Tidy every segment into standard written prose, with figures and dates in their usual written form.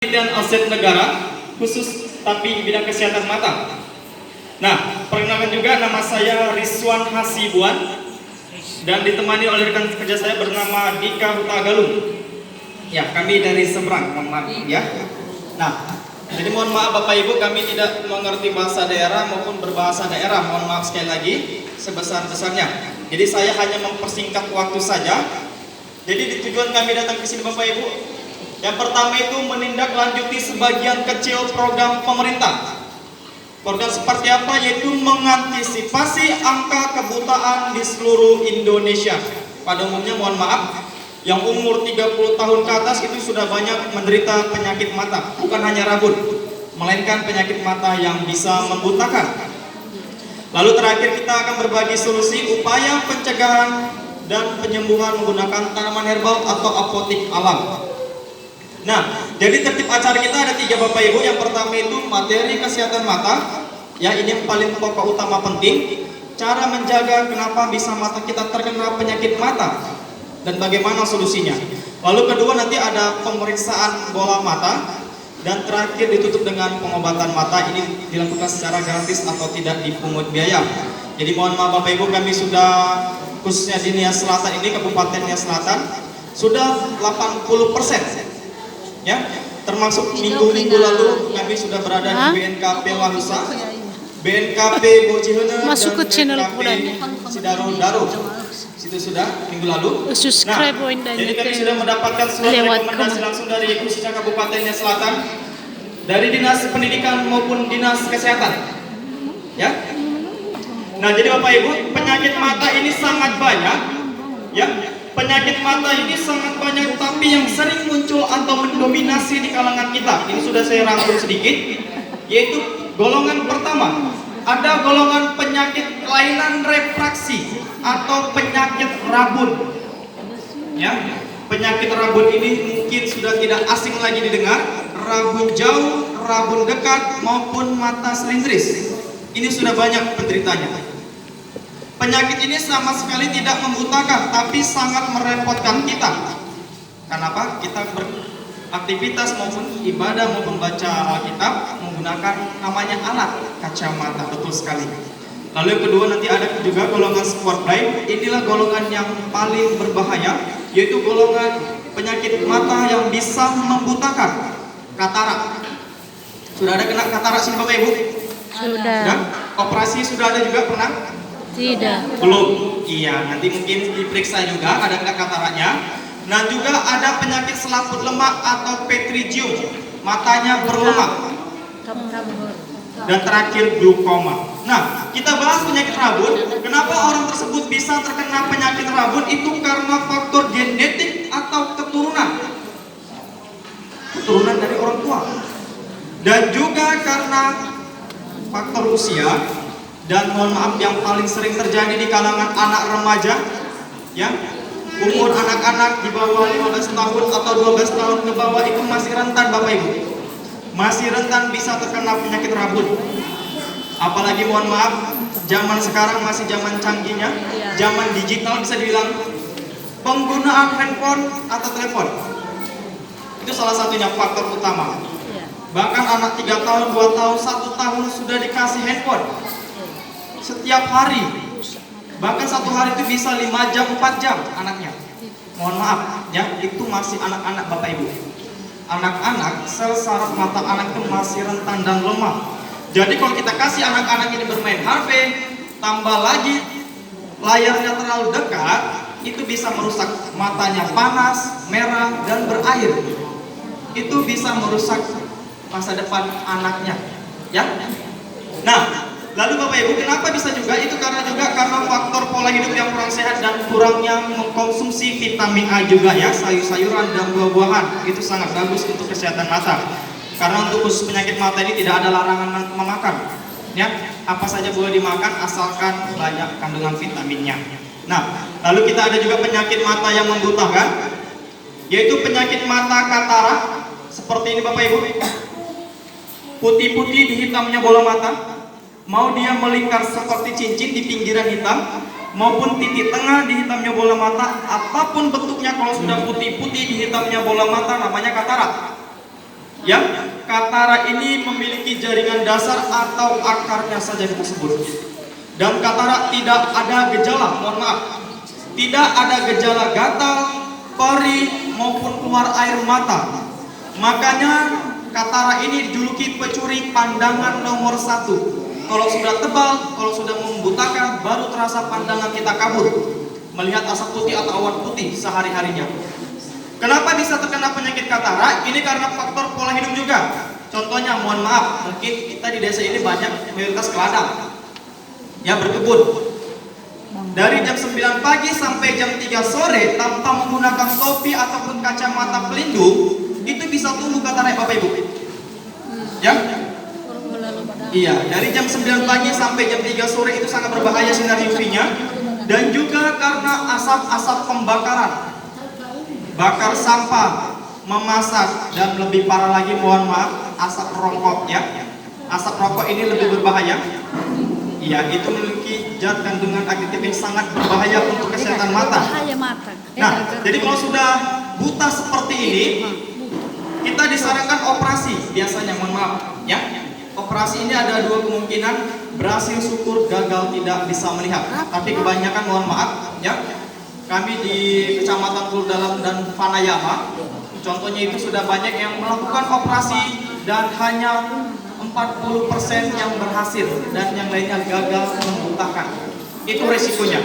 Penelitian aset negara khusus tapi bidang kesehatan mata. Nah, perkenalkan juga nama saya Rizwan Hasibuan dan ditemani oleh rekan kerja saya bernama Dika Hutagalung. Ya, kami dari Seberang, mohon maaf ya. Nah, jadi mohon maaf Bapak Ibu, kami tidak mengerti bahasa daerah maupun berbahasa daerah. Mohon maaf sekali lagi sebesar-besarnya. Jadi saya hanya mempersingkat waktu saja. Jadi tujuan kami datang ke sini Bapak Ibu, yang pertama itu menindaklanjuti sebagian kecil program pemerintah. Program seperti apa? Yaitu mengantisipasi angka kebutaan di seluruh Indonesia. Pada umumnya mohon maaf, yang umur 30 tahun ke atas itu sudah banyak menderita penyakit mata. Bukan hanya rabun, melainkan penyakit mata yang bisa membutakan. Lalu terakhir kita akan berbagi solusi upaya pencegahan dan penyembuhan menggunakan tanaman herbal atau apotik alam. Nah, jadi tertib acara kita ada 3 Bapak Ibu. Yang pertama itu materi kesehatan mata. Ya, ini yang paling pokok utama penting. Cara menjaga kenapa bisa mata kita terkena penyakit mata dan bagaimana solusinya. Lalu kedua nanti ada pemeriksaan bola mata. Dan terakhir ditutup dengan pengobatan mata. Ini dilakukan secara gratis atau tidak dipungut biaya. Jadi mohon maaf Bapak Ibu, kami sudah khususnya di Nias Selatan ini, Kabupaten Nias Selatan, sudah 80%. Ya, termasuk minggu-minggu lalu kami sudah berada di BNKP Walusa, BNKP Bojihene, dan BNKP Sidaru. Situ sudah minggu lalu. Nah, jadi kami sudah mendapatkan surat rekomendasi langsung dari khususnya Kabupaten Nias Selatan, dari Dinas Pendidikan maupun Dinas Kesehatan. Ya. Nah, jadi Bapak Ibu, penyakit mata ini sangat banyak. Ya. Penyakit mata ini sangat banyak, tapi yang sering muncul atau mendominasi di kalangan kita, ini sudah saya rangkum sedikit, yaitu golongan pertama, ada golongan penyakit kelainan refraksi atau penyakit rabun. Ya, penyakit rabun ini mungkin sudah tidak asing lagi didengar, rabun jauh, rabun dekat, maupun mata selintris. Ini sudah banyak penderitanya. Penyakit ini sama sekali tidak membutakan, tapi sangat merepotkan kita. Kenapa? Kita beraktivitas maupun ibadah maupun baca Alkitab menggunakan namanya alat kacamata, betul sekali. Lalu yang kedua nanti ada juga golongan sport blind. Inilah golongan yang paling berbahaya, yaitu golongan penyakit mata yang bisa membutakan, katarak. Sudah ada kena katarak sini Bapak Ibu? Sudah. Dan operasi sudah ada juga pernah? Tidak. Belum. Iya, nanti mungkin diperiksa juga ada nggak kataraknya. Nah, juga ada penyakit selaput lemak atau petridium, matanya berlemak. Dan terakhir glaukoma. Nah, kita bahas penyakit rabun. Kenapa orang tersebut bisa terkena penyakit rabun? Itu karena faktor genetik atau keturunan. Keturunan dari orang tua. Dan juga karena faktor usia. Dan mohon maaf, yang paling sering terjadi di kalangan anak remaja, ya, umur anak-anak di bawah 15 tahun atau 12 tahun ke bawah itu masih rentan Bapak Ibu, masih rentan bisa terkena penyakit rabun. Apalagi mohon maaf, zaman sekarang masih zaman canggihnya, zaman digital bisa dibilang, penggunaan handphone atau telepon itu salah satunya faktor utama. Bahkan anak 3 tahun, 2 tahun, 1 tahun sudah dikasih handphone setiap hari, bahkan satu hari itu bisa 5 jam, 4 jam anaknya. Mohon maaf ya, itu masih anak-anak Bapak Ibu. Anak-anak, sel saraf mata anak itu masih rentan dan lemah. Jadi kalau kita kasih anak-anak ini bermain HP, tambah lagi layarnya terlalu dekat, itu bisa merusak matanya, panas, merah, dan berair. Itu bisa merusak masa depan anaknya, ya. Nah, lalu Bapak Ibu, kenapa bisa juga? Itu karena faktor pola hidup yang kurang sehat dan kurangnya mengkonsumsi vitamin A juga ya, sayur-sayuran dan buah-buahan. Itu sangat bagus untuk kesehatan mata. Karena untuk khusus penyakit mata ini tidak ada larangan memakan. Ya, apa saja boleh dimakan asalkan banyak kandungan vitaminnya. Nah, lalu kita ada juga penyakit mata yang membutakan, yaitu penyakit mata katarak. Seperti ini Bapak Ibu. Putih-putih di hitamnya bola mata. Mau dia melingkar seperti cincin di pinggiran hitam, maupun titik tengah di hitamnya bola mata, apapun bentuknya, kalau sudah putih-putih di hitamnya bola mata namanya katarak. Ya, katara ini memiliki jaringan dasar atau akarnya saja kita sebut. Dan katara tidak ada gejala, mohon maaf, tidak ada gejala gatal, perih maupun keluar air mata. Makanya katara ini dijuluki pencuri pandangan nomor 1. Kalau sudah tebal, kalau sudah membutakan, baru terasa pandangan kita kabur melihat asap putih atau awan putih sehari-harinya. Kenapa bisa terkena penyakit katara? Ini karena faktor pola hidup juga. Contohnya, mohon maaf, mungkin kita di desa ini banyak mayoritas ke ladang, ya, berkebun. Dari jam 9 pagi sampai jam 3 sore tanpa menggunakan topi ataupun kacamata pelindung, itu bisa tumbuh katara, Bapak Ibu. Ya? Iya, dari jam 9 pagi sampai jam 3 sore itu sangat berbahaya sinar UV-nya. Dan juga karena asap-asap pembakaran, bakar sampah, memasak, dan lebih parah lagi, mohon maaf, asap rokok, ya. Asap rokok ini lebih berbahaya. Iya, itu memiliki zat kandungan aktif yang sangat berbahaya untuk kesehatan mata. Nah, jadi kalau sudah buta seperti ini, kita disarankan operasi biasanya, mohon maaf, ya. Operasi ini ada dua kemungkinan, berhasil syukur, gagal tidak bisa melihat. Tapi kebanyakan, mohon maaf, ya, kami di Kecamatan Pulau Dalam dan Vanayama, contohnya itu sudah banyak yang melakukan operasi dan hanya 40% yang berhasil dan yang lainnya gagal membutakan. Itu resikonya.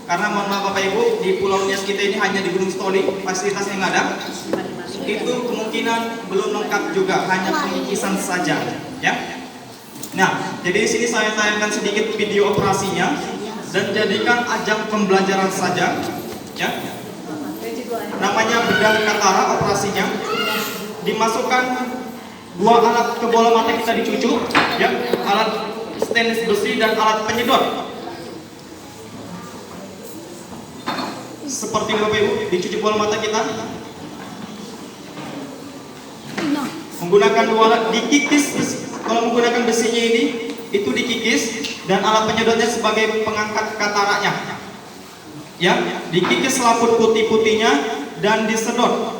Karena mohon maaf Bapak Ibu, di Pulau Nias kita ini hanya di Gunung Stoli, fasilitas yang ada itu kemungkinan belum lengkap juga, hanya pengikisan saja, ya. Nah, jadi di sini saya tayangkan sedikit video operasinya dan jadikan ajang pembelajaran saja, ya. Namanya bedah katara operasinya. Dimasukkan dua alat ke bola mata kita dicucuk, ya, alat stainless besi dan alat penyedot. Seperti Bapak Ibu, dicucuk bola mata kita. Menggunakan dua alat, dikikis. Kalau menggunakan besinya ini, itu dikikis dan alat penyedotnya sebagai pengangkat kataraknya. Ya, dikikis selaput putih-putihnya dan disedot.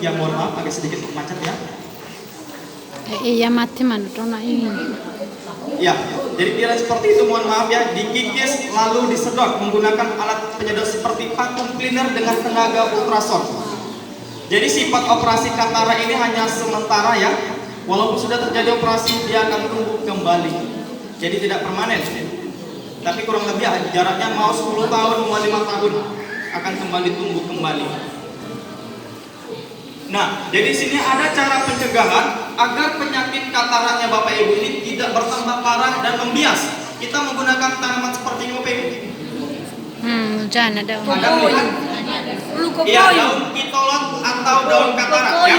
Ya, mohon maaf agak sedikit macet ya. Iya, mati mana ini. Ya, jadi tidak seperti itu, mohon maaf ya. Dikikis lalu disedot menggunakan alat penyedot seperti vacuum cleaner dengan tenaga ultrason. Jadi sifat operasi katara ini hanya sementara ya. Walaupun sudah terjadi operasi, dia akan tumbuh kembali. Jadi tidak permanen. Tapi kurang lebih jaraknya mau 10 tahun, mau 5 tahun akan kembali tumbuh kembali. Nah, jadi sini ada cara pencegahan agar penyakit kataraknya Bapak Ibu ini tidak bertambah parah dan membias. Kita menggunakan tanaman seperti ini Bapak Ibu. Jangan ada. Ada melihat? Iya, daun kitolot atau daun katarak ya.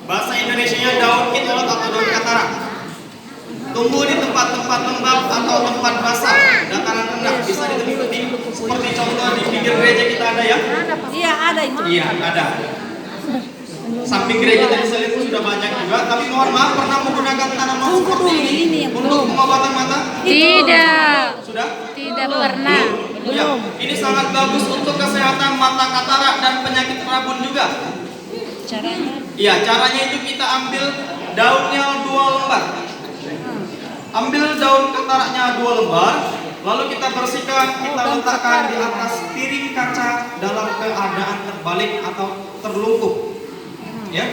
Bahasa Indonesianya daun kitolot atau daun katarak. Tumbuh di tempat-tempat lembab atau tempat basah, dataran rendah, bisa ditemui seperti contoh di pinggir gereja kita ada ya. Iya, ada itu. Iya, ada. Samping gereja tadi saya lihat sudah banyak juga, tapi mohon maaf pernah menggunakan tanaman seperti ini untuk pengobatan mata? Tidak. Sudah? Tidak pernah. Ya, ini sangat bagus untuk kesehatan mata katarak dan penyakit rabun juga. Caranya? Iya, caranya itu kita ambil daunnya 2 lembar. Ambil daun kataraknya 2 lembar, lalu kita bersihkan, kita letakkan di atas piring kaca dalam keadaan terbalik atau terlungkup. Ya,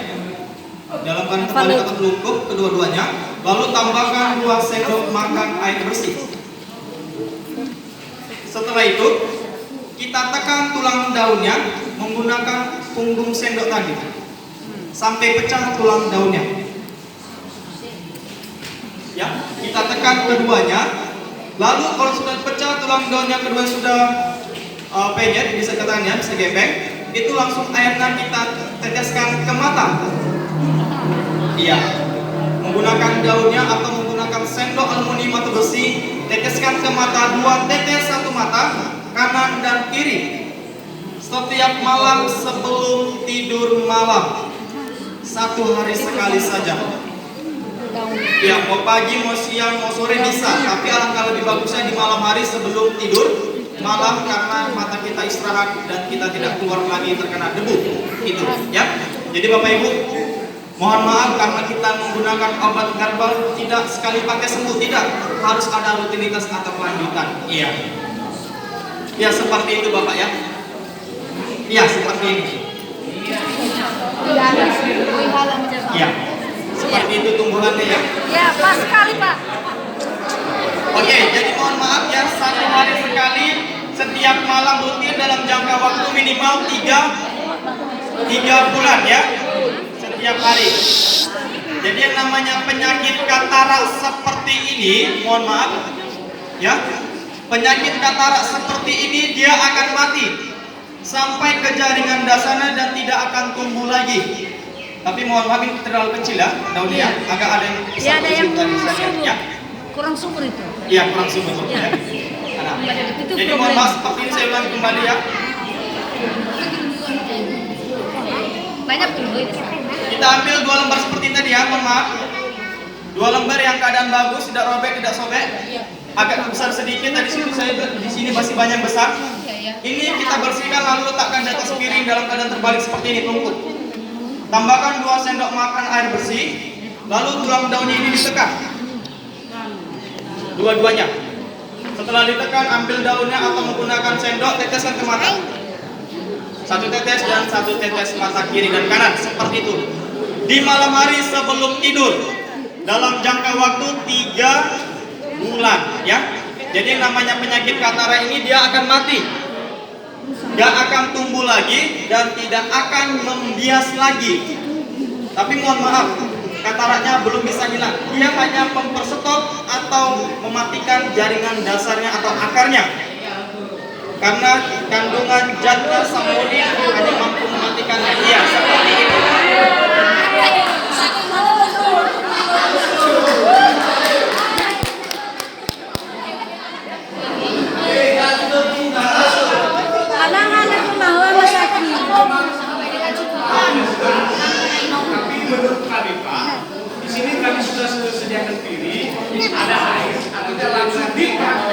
dalam keadaan terbalik atau terlungkup kedua-duanya. Lalu tambahkan 2 sendok makan air bersih. Setelah itu kita tekan tulang daunnya menggunakan punggung sendok tadi sampai pecah tulang daunnya. Ya, kita tekan keduanya. Lalu kalau sudah pecah tulang daunnya kedua sudah penyet, bisa katakan ya, bisa gepeng, itu langsung airnya kita teteskan ke mata. Iya, menggunakan daunnya atau menggunakan sendok aluminium atau besi, teteskan ke mata 2 tetes, satu mata kanan dan kiri. Setiap malam sebelum tidur malam, 1 hari sekali saja. Ya, mau pagi, mau siang, mau sore bisa, tapi alangkah lebih bagusnya di malam hari sebelum tidur malam, karena mata kita istirahat dan kita tidak keluar lagi terkena debu. Itu ya. Jadi Bapak Ibu, Mohon maaf karena kita menggunakan obat herbal tidak sekali pakai sembuh, tidak. Harus ada rutinitas atau kelanjutan. Iya. Ya seperti itu Bapak ya. Iya seperti ini. Iya. Seperti itu tumbuhannya ya. Ya, pas sekali, Pak. Oke, jadi mohon maaf ya, 1 hari sekali setiap malam rutin dalam jangka waktu minimal 3 bulan ya. Setiap hari. Jadi yang namanya penyakit katarak seperti ini, mohon maaf ya. Penyakit katarak seperti ini dia akan mati sampai ke jaringan dasarnya dan tidak akan tumbuh lagi. Tapi mohon maaf ini terlalu kecil ya daunnya, agak ada yang Ya, ada yang subur ya. kurang subur itu. Iya, kurang subur ya. Nah, Itu jadi mohon maaf seperti ini saya ulangi kembali ya. Banyak tuh. Kita ambil 2 lembar seperti tadi ya, mohon maaf. 2 lembar yang keadaan bagus, tidak robek, tidak sobek. Agak besar sedikit tadi di sini masih banyak besar. Ini kita bersihkan lalu letakkan di atas piring dalam keadaan terbalik seperti ini, tumpuk. Tambahkan 2 sendok makan air bersih, lalu tulang daunnya ini ditekan. Dua-duanya. Setelah ditekan, ambil daunnya atau menggunakan sendok, teteskan ke mata. 1 tetes dan 1 tetes mata kiri dan kanan, seperti itu. Di malam hari sebelum tidur, dalam jangka waktu 3 bulan, ya. Jadi namanya penyakit katarak ini dia akan mati, gak akan tumbuh lagi dan tidak akan membias lagi. Tapi mohon maaf, kataraknya belum bisa hilang. Dia hanya memperstop atau mematikan jaringan dasarnya atau akarnya. Karena kandungan zat saponin hanya mampu mematikannya. Iya, seperti itu. Anak-anak bawa masakit. Menurut kami Pak, di sini kami sudah sediakan piring, ada air, ada dalam sandika.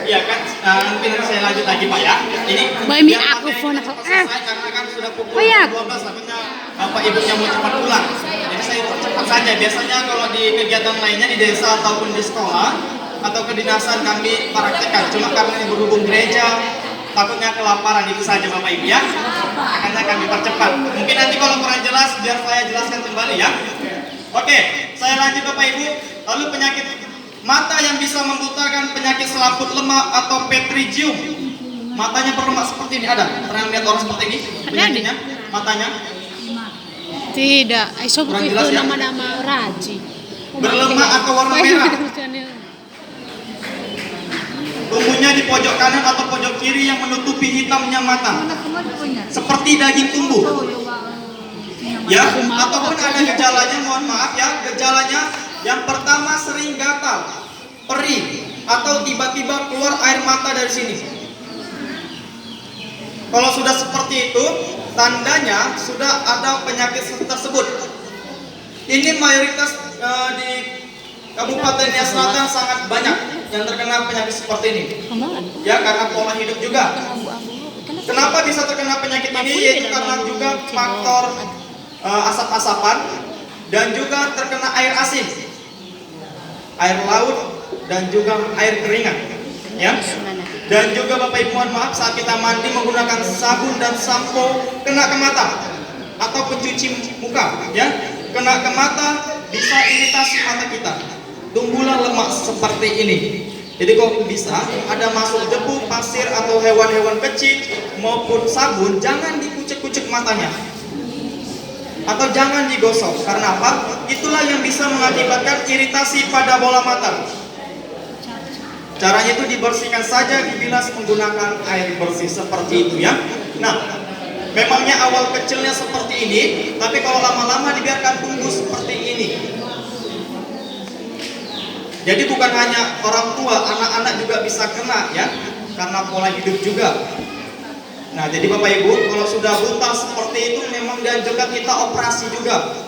Iya kan, nanti saya lanjut lagi Pak ya. Ini Bayi biar aku materi phone kita aku. selesai karena kan sudah pukul Oh, ya. 12 takutnya Bapak Ibunya mau cepat pulang. Jadi saya cepat saja. Biasanya kalau di kegiatan lainnya di desa ataupun di sekolah atau kedinasan kami praktekkan. Cuma karena ini berhubung gereja, takutnya kelaparan, itu saja Bapak Ibu ya. Makanya kami percepat. Mungkin nanti kalau kurang jelas biar saya jelaskan kembali ya. Oke, saya lanjut Bapak Ibu. Lalu penyakit mata yang bisa membutakan, penyakit selaput lemak atau petrigium. Matanya berlemak seperti ini, ada? Pernah lihat orang seperti ini? Penyakitnya, matanya Tidak, iso Kurang itu jelas ya? nama-nama raji. berlemak atau warna merah. Tumbuhnya di pojok kanan atau pojok kiri yang menutupi hitamnya mata, seperti daging tumbuh. Ya, ataupun ada gejalanya, mohon maaf ya, gejalanya yang pertama sering gatal, perih, atau tiba-tiba keluar air mata dari sini. Kalau sudah seperti itu, tandanya sudah ada penyakit tersebut. Ini mayoritas di Kabupaten Nia Selatan sangat banyak yang terkena penyakit seperti ini. Ya, karena pola hidup juga. Kenapa bisa terkena penyakit ini? Yaitu karena juga faktor asap-asapan dan juga terkena air asin, air laut dan juga air keringat, ya. Dan juga Bapak Ibu mohon maaf saat kita mandi menggunakan sabun dan sampo kena ke mata atau pencuci muka, ya, kena ke mata bisa iritasi mata kita, tumbuhlah lemak seperti ini. Jadi kalau bisa ada masuk debu, pasir atau hewan-hewan kecil maupun sabun, jangan dikucek-kucek matanya atau jangan digosok. Karena apa? Itulah yang bisa mengakibatkan iritasi pada bola mata. Caranya itu dibersihkan saja, dibilas menggunakan air bersih seperti itu ya. Nah, memangnya awal kecilnya seperti ini, tapi kalau lama-lama dibiarkan tumbuh seperti ini. Jadi bukan hanya orang tua, anak-anak juga bisa kena ya, karena pola hidup juga. Nah, jadi Bapak Ibu, kalau sudah buta seperti itu memang dianjurkan kita operasi juga.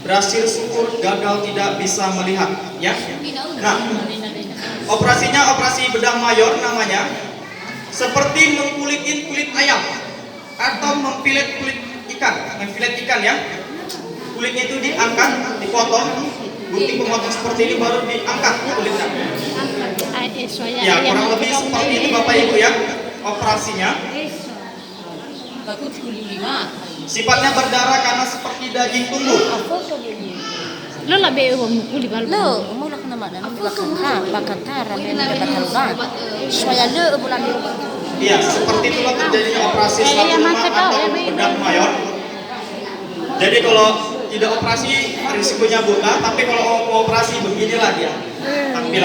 Berhasil syukur, gagal tidak bisa melihat, ya. Nah, operasinya operasi bedah mayor namanya. Seperti mengkulitin kulit ayam atau mempilet kulit lihat ikan ya. Kulitnya itu diangkat, dipotong. Gunting pemotong seperti ini baru diangkat kulitnya. Ya, kurang lebih seperti itu Bapak Ibu ya operasinya. Sifatnya berdarah karena seperti daging tumbuh. Lo lebih kulit baru. Lo, mau nak nama dan bakar taran yang bakar ban. Supaya lo bulan itu. Iya, seperti itulah terjadinya operasi stratoma atau bedah mayor. Jadi kalau tidak operasi risikonya buta, tapi kalau mau operasi beginilah dia. Tampilan